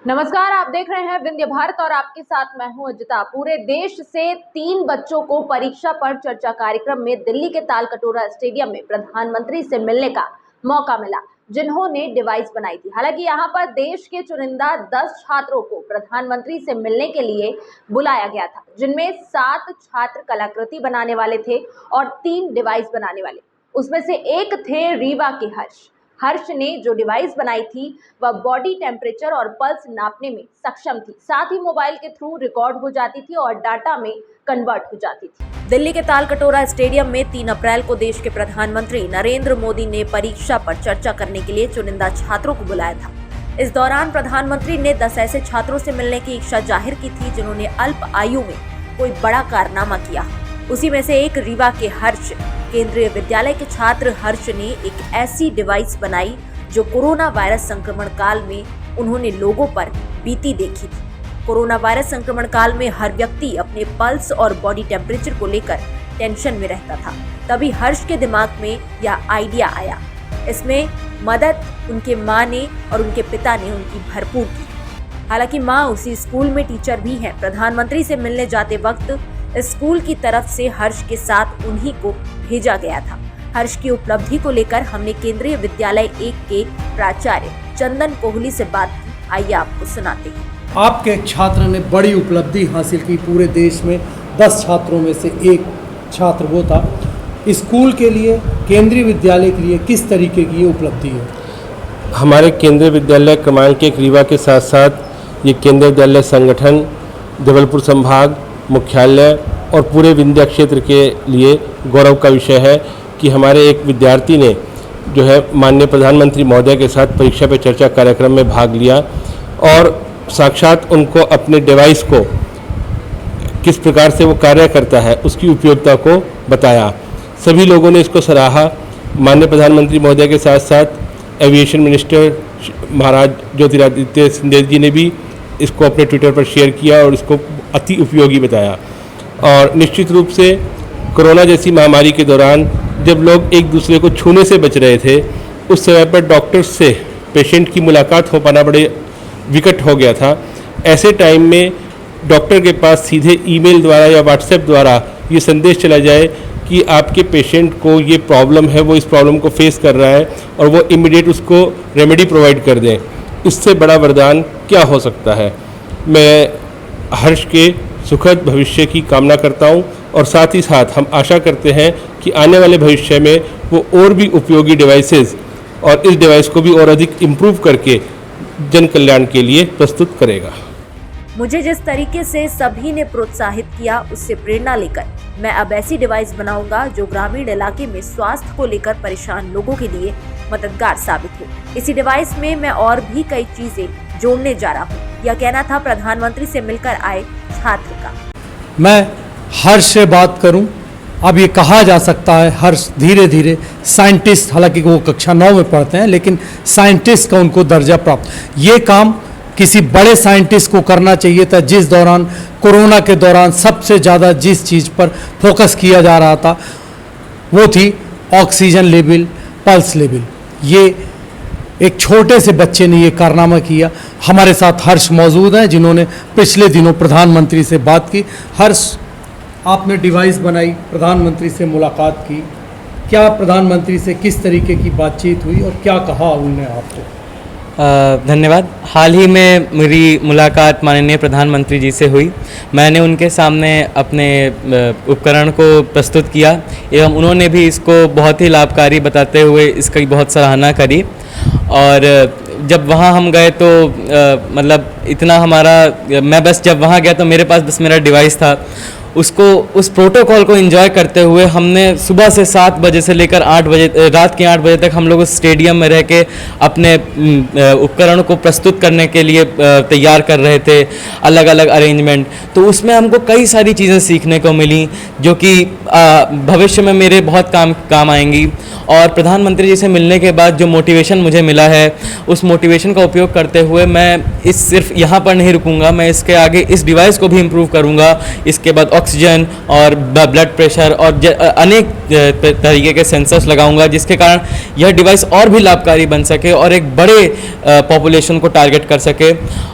नमस्कार, आप देख रहे हैं विंध्य भारत और आपके साथ मैं हूं अजिता। पूरे देश से 3 बच्चों को परीक्षा पर चर्चा कार्यक्रम में दिल्ली के तालकटोरा स्टेडियम में प्रधानमंत्री से मिलने का मौका मिला, जिन्होंने डिवाइस बनाई थी। हालांकि यहां पर देश के चुनिंदा 10 छात्रों को प्रधानमंत्री से मिलने के लिए बुलाया गया था, जिनमें 7 छात्र कलाकृति बनाने वाले थे और 3 डिवाइस बनाने वाले। उसमें से एक थे रीवा के हर्ष ने जो डिवाइस बनाई थी वह बॉडी टेम्परेचर और पल्स नापने में सक्षम थी, साथ ही मोबाइल के थ्रू रिकॉर्ड हो जाती थी और डाटा में कन्वर्ट हो जाती थी। दिल्ली के तालकटोरा स्टेडियम में 3 अप्रैल को देश के प्रधानमंत्री नरेंद्र मोदी ने परीक्षा पर चर्चा करने के लिए चुनिंदा छात्रों को बुलाया था। इस दौरान प्रधानमंत्री ने 10 ऐसे छात्रों से मिलने की इच्छा जाहिर की थी जिन्होंने अल्प आयु में कोई बड़ा कारनामा किया। उसी में से एक रीवा के हर्ष, केंद्रीय विद्यालय के छात्र हर्ष ने एक ऐसी डिवाइस बनाई जो कोरोना वायरस संक्रमण काल में उन्होंने लोगों पर बीती देखी थी। कोरोना वायरस संक्रमण काल में हर व्यक्ति अपने पल्स और बॉडी टेम्परेचर को लेकर टेंशन में रहता था। तभी हर्ष के दिमाग में यह आइडिया आया। इसमें मदद उनके माँ ने और उनके पिता ने उनकी भरपूर की। हालांकि माँ उसी स्कूल में टीचर भी हैं। प्रधानमंत्री से मिलने जाते वक्त स्कूल की तरफ से हर्ष के साथ उन्हीं को भेजा गया था। हर्ष की उपलब्धि को लेकर हमने केंद्रीय विद्यालय 1 के प्राचार्य चंदन कोहली से बात की। आइए आपको सुनाते हैं। आपके छात्र ने बड़ी उपलब्धि हासिल की। पूरे देश में 10 छात्रों में से एक छात्र वो था। स्कूल के लिए, केंद्रीय विद्यालय के लिए किस तरीके की ये उपलब्धि है? हमारे केंद्रीय विद्यालय क्रमांक 1 रीवा के साथ साथ ये केंद्रीय विद्यालय संगठन, जबलपुर संभाग मुख्यालय और पूरे विंध्य क्षेत्र के लिए गौरव का विषय है कि हमारे एक विद्यार्थी ने जो है माननीय प्रधानमंत्री महोदय के साथ परीक्षा पे चर्चा कार्यक्रम में भाग लिया और साक्षात उनको अपने डिवाइस को किस प्रकार से वो कार्य करता है उसकी उपयोगिता को बताया। सभी लोगों ने इसको सराहा। माननीय प्रधानमंत्री महोदय के साथ साथ एविएशन मिनिस्टर महाराज ज्योतिरादित्य सिंधिया जी ने भी इसको अपने ट्विटर पर शेयर किया और इसको अति उपयोगी बताया। और निश्चित रूप से कोरोना जैसी महामारी के दौरान जब लोग एक दूसरे को छूने से बच रहे थे, उस समय पर डॉक्टर से पेशेंट की मुलाकात हो पाना बड़े विकट हो गया था। ऐसे टाइम में डॉक्टर के पास सीधे ईमेल द्वारा या व्हाट्सएप द्वारा ये संदेश चला जाए कि आपके पेशेंट को ये प्रॉब्लम है, वो इस प्रॉब्लम को फेस कर रहा है और वो इमीडिएट उसको रेमेडी प्रोवाइड कर दें, इससे बड़ा वरदान क्या हो सकता है। मैं हर्ष के सुखद भविष्य की कामना करता हूं और साथ ही साथ हम आशा करते हैं कि आने वाले भविष्य में वो और भी उपयोगी डिवाइसेस और इस डिवाइस को भी और अधिक इम्प्रूव करके जन कल्याण के लिए प्रस्तुत करेगा। मुझे जिस तरीके से सभी ने प्रोत्साहित किया, उससे प्रेरणा लेकर मैं अब ऐसी डिवाइस बनाऊंगा जो ग्रामीण इलाके में स्वास्थ्य को लेकर परेशान लोगों के लिए मददगार साबित हो। इसी डिवाइस में मैं और भी कई चीजें जोड़ने जा रहा हूँ। यह कहना था प्रधानमंत्री से मिलकर आए छात्र का। मैं हर्ष से बात करूं। अब ये कहा जा सकता है हर्ष धीरे धीरे साइंटिस्ट, हालांकि वो कक्षा 9 में पढ़ते हैं, लेकिन साइंटिस्ट का उनको दर्जा प्राप्त। ये काम किसी बड़े साइंटिस्ट को करना चाहिए था। जिस दौरान कोरोना के दौरान सबसे ज़्यादा जिस चीज़ पर फोकस किया जा रहा था वो थी ऑक्सीजन लेवल, पल्स लेवल। ये एक छोटे से बच्चे ने ये कारनामा किया। हमारे साथ हर्ष मौजूद हैं जिन्होंने पिछले दिनों प्रधानमंत्री से बात की। हर्ष, आपने डिवाइस बनाई, प्रधानमंत्री से मुलाकात की, क्या प्रधानमंत्री से किस तरीके की बातचीत हुई और क्या कहा उन्होंने आपको? धन्यवाद। हाल ही में मेरी मुलाकात माननीय प्रधानमंत्री जी से हुई। मैंने उनके सामने अपने उपकरण को प्रस्तुत किया एवं उन्होंने भी इसको बहुत ही लाभकारी बताते हुए इसकी बहुत सराहना करी। और जब वहाँ हम गए तो मतलब इतना मैं बस जब वहाँ गया तो मेरे पास बस मेरा डिवाइस था। उस प्रोटोकॉल को एंजॉय करते हुए हमने सुबह से 7 बजे से लेकर 8 बजे रात के 8 बजे तक हम लोग स्टेडियम में रह के अपने उपकरण को प्रस्तुत करने के लिए तैयार कर रहे थे, अलग अलग अरेंजमेंट। तो उसमें हमको कई सारी चीज़ें सीखने को मिली जो कि भविष्य में मेरे बहुत काम आएंगी। और प्रधानमंत्री जी से मिलने के बाद जो मोटिवेशन मुझे मिला है, उस मोटिवेशन का उपयोग करते हुए मैं सिर्फ यहाँ पर नहीं रुकूंगा, मैं इसके आगे इस डिवाइस को भी इम्प्रूव करूँगा। इसके बाद ऑक्सीजन और ब्लड प्रेशर और अनेक तरीके के सेंसर्स लगाऊंगा, जिसके कारण यह डिवाइस और भी लाभकारी बन सके और एक बड़े पॉपुलेशन को टारगेट कर सके।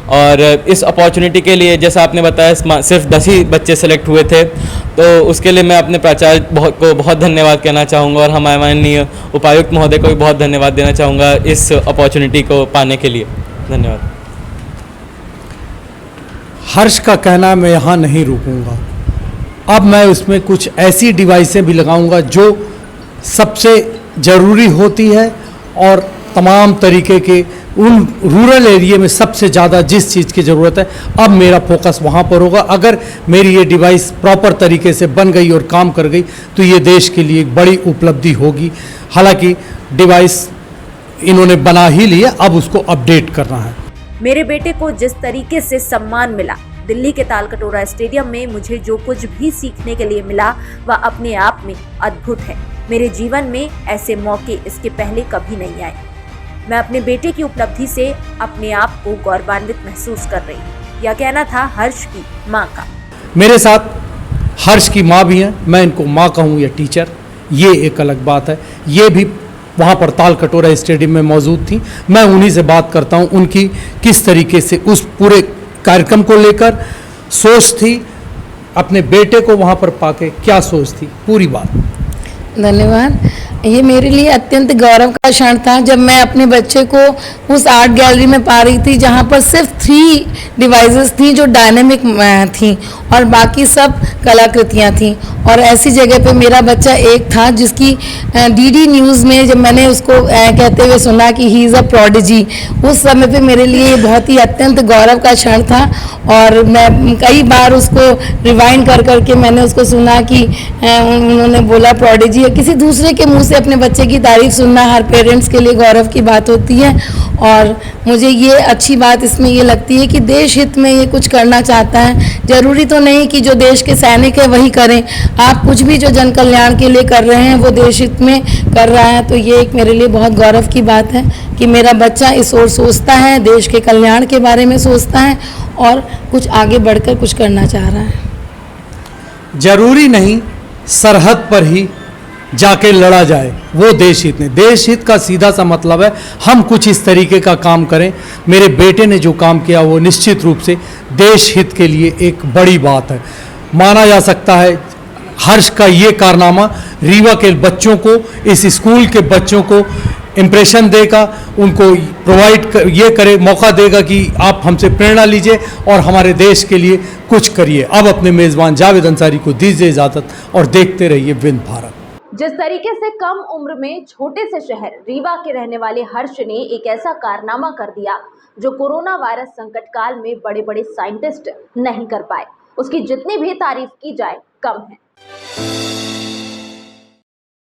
और इस अपॉर्चुनिटी के लिए जैसा आपने बताया सिर्फ 10 ही बच्चे सेलेक्ट हुए थे, तो उसके लिए मैं अपने प्राचार्य को बहुत धन्यवाद कहना चाहूँगा और हमारे माननीय उपायुक्त महोदय को भी बहुत धन्यवाद देना चाहूँगा इस अपॉर्चुनिटी को पाने के लिए। धन्यवाद। हर्ष का कहना मैं यहाँ नहीं रुकूंगा, अब मैं उसमें कुछ ऐसी डिवाइसें भी लगाऊंगा जो सबसे ज़रूरी होती है और तमाम तरीके के उन रूरल एरिया में सबसे ज़्यादा जिस चीज़ की ज़रूरत है, अब मेरा फोकस वहाँ पर होगा। अगर मेरी ये डिवाइस प्रॉपर तरीके से बन गई और काम कर गई तो ये देश के लिए एक बड़ी उपलब्धि होगी। हालांकि डिवाइस इन्होंने बना ही लिया, अब उसको अपडेट करना है। मेरे बेटे को जिस तरीके से सम्मान मिला दिल्ली के तालकटोरा स्टेडियम में, मुझे जो कुछ भी सीखने के लिए मिला वह अपने आप में अद्भुत है। मेरे जीवन में ऐसे मौके इसके पहले कभी नहीं आए। मैं अपने बेटे की उपलब्धि से अपने आप को गौरवान्वित महसूस कर रही हूँ। यह कहना था हर्ष की माँ का। मेरे साथ हर्ष की माँ भी हैं, मैं इनको माँ कहूँ या टीचर, ये एक अलग बात है। ये भी वहाँ पर तालकटोरा स्टेडियम में मौजूद थी। मैं उन्हीं से बात करता हूँ, उनकी किस तरीके से उस पूरे कार्यक्रम को लेकर सोच थी, अपने बेटे को वहाँ पर पाके क्या सोच थी, पूरी बात। धन्यवाद। ये मेरे लिए अत्यंत गौरव का क्षण था जब मैं अपने बच्चे को उस आर्ट गैलरी में पा रही थी जहाँ पर सिर्फ 3 डिवाइसेस थी जो डायनेमिक थी और बाकी सब कलाकृतियाँ थी। और ऐसी जगह पे मेरा बच्चा एक था जिसकी डीडी न्यूज़ में जब मैंने उसको कहते हुए सुना कि ही इज़ अ प्रोडिजी, उस समय पे मेरे लिए ये बहुत ही अत्यंत गौरव का क्षण था। और मैं कई बार उसको रिवाइंड कर करके मैंने उसको सुना कि उन्होंने बोला प्रोडिजी। किसी दूसरे के मुंह से अपने बच्चे की तारीफ सुनना हर पेरेंट्स के लिए गौरव की बात होती है। और मुझे ये अच्छी बात इसमें ये लगती है कि देश हित में ये कुछ करना चाहता है। ज़रूरी तो नहीं कि जो देश के सैनिक है वही करें, आप कुछ भी जो जन कल्याण के लिए कर रहे हैं वो देश हित में कर रहा है। तो ये एक मेरे लिए बहुत गौरव की बात है कि मेरा बच्चा इस ओर सोचता है, देश के कल्याण के बारे में सोचता है और कुछ आगे बढ़कर कुछ करना चाह रहा है। जरूरी नहीं सरहद पर ही जाके लड़ा जाए, वो देश हित नहीं। देश हित का सीधा सा मतलब है हम कुछ इस तरीके का काम करें। मेरे बेटे ने जो काम किया वो निश्चित रूप से देश हित के लिए एक बड़ी बात है। माना जा सकता है हर्ष का ये कारनामा रीवा के बच्चों को, इस स्कूल के बच्चों को इम्प्रेशन देगा, उनको ये करे, मौका देगा कि आप हमसे प्रेरणा लीजिए और हमारे देश के लिए कुछ करिए। अब अपने मेज़बान जावेद अंसारी को दीजिए इजाज़त और देखते रहिए विंध्य भारत। जिस तरीके से कम उम्र में छोटे से शहर रीवा के रहने वाले हर्ष ने एक ऐसा कारनामा कर दिया जो कोरोना वायरस संकट काल में बड़े बड़े साइंटिस्ट नहीं कर पाए, उसकी जितनी भी तारीफ की जाए कम है।